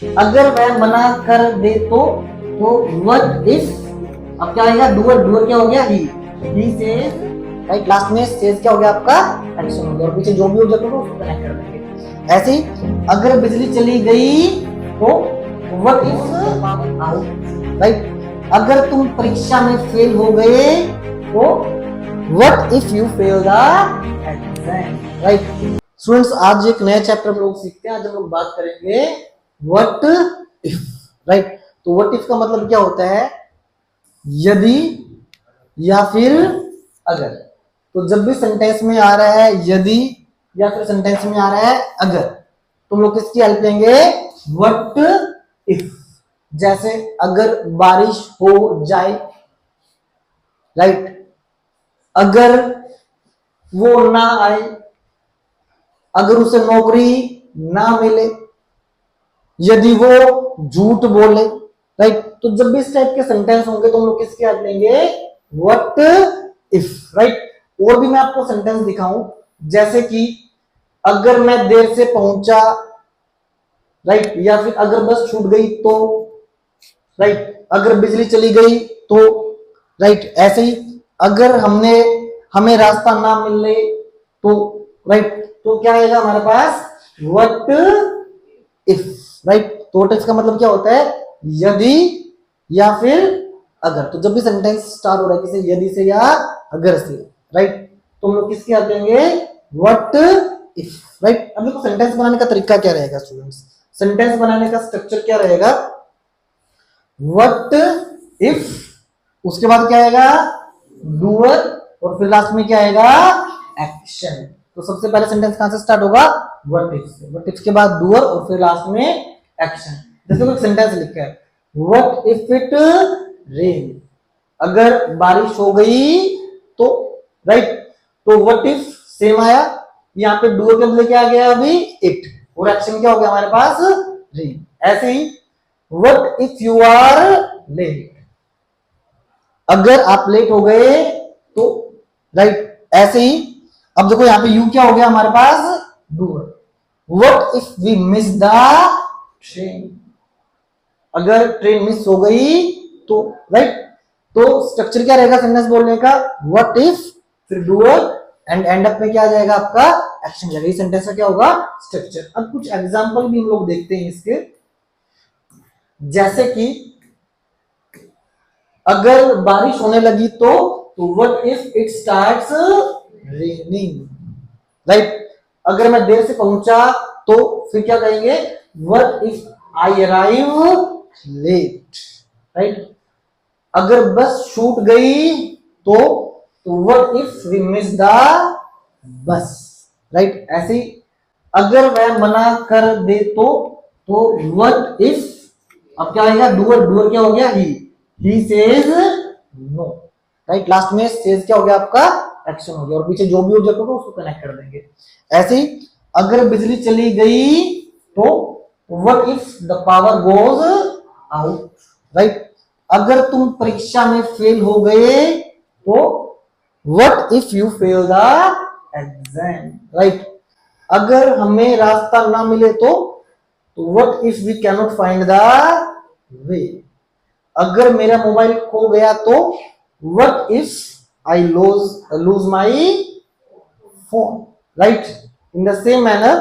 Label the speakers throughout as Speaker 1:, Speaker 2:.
Speaker 1: अगर वह मना कर दे तो व्हाट इफ, अब क्या आएगा, डूअर, डूअर क्या हो गया, ही सेज, राइट, लास्ट में सेज क्या हो गया आपका, एक्शन हो गया, और पीछे जो भी ऑब्जेक्ट होगा उसको कनेक्ट कर देंगे। ऐसे ही अगर बिजली चली गई तो व्हाट इफ आउट, राइट, अगर तुम परीक्षा में फेल हो गए तो what if you fail the exam, right. Students, आज एक नया चैप्टर हम लोग सीखते हैं। आज हम लोग बात करेंगे व्हाट इफ, राइट। तो व्हाट इफ का मतलब क्या होता है, यदि या फिर अगर। तो जब भी सेंटेंस में आ रहा है यदि या फिर सेंटेंस में आ रहा है अगर, तुम लोग किसकी हेल्प लेंगे, व्हाट इफ। जैसे अगर बारिश हो जाए, राइट, अगर वो ना आए, अगर उसे नौकरी ना मिले, यदि वो झूठ बोले, राइट। तो जब भी इस टाइप के सेंटेंस होंगे तो हम लोग किसकी हेल्प लेंगे, व्हाट इफ, राइट। और भी मैं आपको सेंटेंस दिखाऊं, जैसे कि अगर मैं देर से पहुंचा, राइट, या फिर अगर बस छूट गई तो, राइट, अगर बिजली चली गई तो, राइट। ऐसे ही अगर हमें रास्ता ना मिले तो, राइट, तो क्या आएगा हमारे पास, व्हाट इफ, राइट। तो व्हाट इफ का मतलब क्या होता है, यदि या फिर अगर। तो जब भी सेंटेंस स्टार्ट हो रहा है किसी यदि से या अगर से, राइट, तो हम लोग किसकी याद देंगे, व्हाट इफ, राइट। अब देखो सेंटेंस बनाने का तरीका क्या रहेगा स्टूडेंट्स, सेंटेंस बनाने का स्ट्रक्चर क्या रहेगा, व्हाट इफ, उसके बाद क्या आएगा, डूअर, और फिर लास्ट में क्या आएगा, एक्शन। तो सबसे पहले सेंटेंस कहां से स्टार्ट होगा, व्हाट इफ से, व्हाट इफ के बाद डूअर और फिर लास्ट में एक्शन। जैसे कोई सेंटेंस लिखा है, व्हाट इफ इट रेन, अगर बारिश हो गई तो, राइट। तो व्हाट इफ सेम आया, यहाँ पे डूअर के बदले क्या आ गया अभी, इट, और एक्शन क्या हो गया हमारे पास, रेन। ऐसे ही what if you are late, अगर आप लेट हो गए तो, राइट। ऐसे ही अब देखो यहाँ पे यू क्या हो गया हमारे पास, doer. What if we miss the train, अगर ट्रेन मिस हो गई तो, राइट। तो स्ट्रक्चर क्या रहेगा सेंटेंस बोलने का, व्हाट इफ, फिर डूअर, एंड एंड अप में क्या आ जाएगा आपका, एक्शन जाएगा। ये सेंटेंस का क्या होगा, स्ट्रक्चर। अब कुछ एग्जांपल भी हम लोग देखते हैं इसके, जैसे कि अगर बारिश होने लगी तो what if it starts raining, right. अगर मैं देर से पहुंचा तो फिर क्या कहेंगे, what if I arrive late, right. अगर बस छूट गई तो what if we miss the bus, right. ऐसे ही अगर वह मना कर दे तो व्हाट इफ, अब क्या आएगा, डूअर, डूअर क्या हो गया, he says no, right. Last में सेज क्या हो गया आपका, एक्शन हो गया, और पीछे जो भी ऑब्जेक्ट होगा उसको कनेक्ट कर देंगे। ऐसे ही अगर बिजली चली गई तो what if the power goes out, right. अगर तुम परीक्षा में फेल हो गए तो what if you fail the exam, right. अगर हमें रास्ता ना मिले तो what if we cannot find the way, अगर मेरा मोबाइल खो गया तो what if I lose my phone, right. In the same manner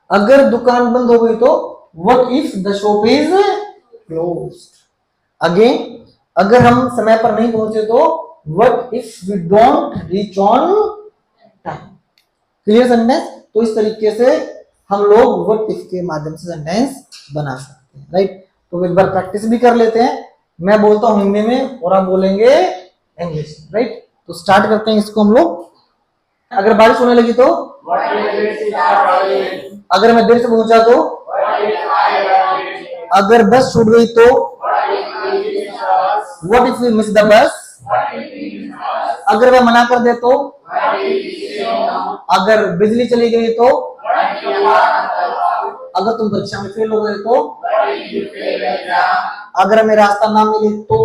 Speaker 1: अगर दुकान बंद हो गई तो what if the shop is closed, again अगर हम समय पर नहीं पहुंचे तो what if we don't reach on time. Clear sentence. तो इस तरीके से हम लोग व्हाट इफ के माध्यम से सेंटेंस बना सकते हैं, राइट। तो एक बार प्रैक्टिस भी कर लेते हैं, मैं बोलता हूं हिंदी में और आप बोलेंगे इंग्लिश, राइट। तो स्टार्ट करते हैं इसको हम लोग। अगर बारिश होने लगी तो, अगर मैं देर से पहुंचा तो, अगर बस छूट गई तो, what if we miss the bus, अगर वह मना कर दे तो, अगर बिजली चली गई तो, अगर तुम परीक्षा में फेल हो गए तो, अगर हमें रास्ता ना मिले तो,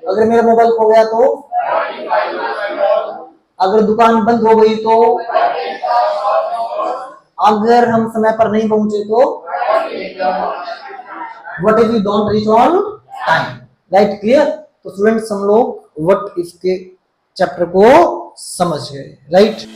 Speaker 1: अगर मेरा मोबाइल खो गया तो, अगर दुकान बंद हो गई तो, अगर हम समय पर नहीं पहुंचे तो what if we don't reach on time, right, clear. तो स्टूडेंट्स हम लोग व्हाट इफ के चैप्टर को समझ गए, राइट।